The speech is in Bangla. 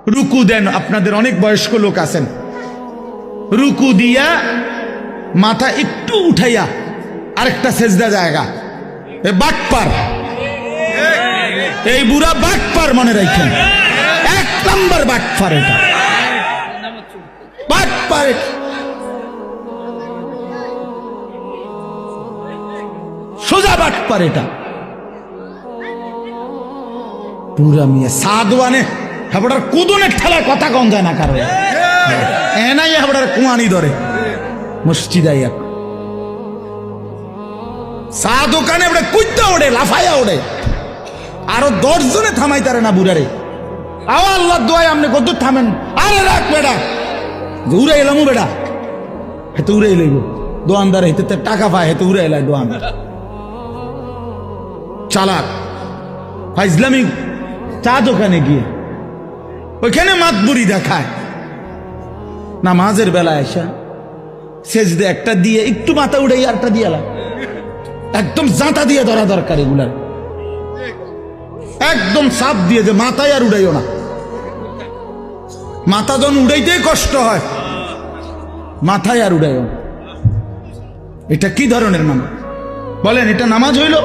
রুকু দেন। আপনাদের অনেক বয়স্ক লোক আছেন, রুকু দিয়া মাথা একটু উঠাইয়া আরেকটা সেজদা জায়গা, এ বাটপার, এই বুড়া বাটপার, মনে রাখেন, 1 নম্বর বাটপার, এটা বাটপার, সোজা বাটপার, এটা পুরা মিয়া সাদওয়ানে হাবড়ার কুদনের ঠেলায় কথা কম যায় না কারো, এনাই হাবড়ার কুয়ানি ধরে মসজিদ আইয়া চা দোকানে ওটা কুইতে ওড়ে, লাফাইয়া ওড়ে, আরো 10 জনে থামাই তারে না বুড়ারে। আও আল্লাহ দোয়াই আপনি কত থামেন, আরে রাখ বেড়া, উড়ে এলাম বেড়া, হেতে উড়ে এলাইব দোয়ানদার, হেতে টাকা পায়, হেতে উড়ে এলাই দোয়ানদার, চালাক ফাইজলামি। চা দোকানে গিয়ে ওইখানে মাতবুরি দেখায়, নামাজের বেলা এসা সেজদে একটা দিয়ে একটু মাথা উড়ে আরটা দিয়ে একদম জাঁতা দিয়ে ধরা দরকার, এগুলার একদম সাপ দিয়ে, যে মাথায় আর উড়াইও না, মাথা যখন উড়াইতেই কষ্ট হয়, মাথায় আর উড়াইও না। এটা কি ধরনের নামাজ বলেন? এটা নামাজ হইল?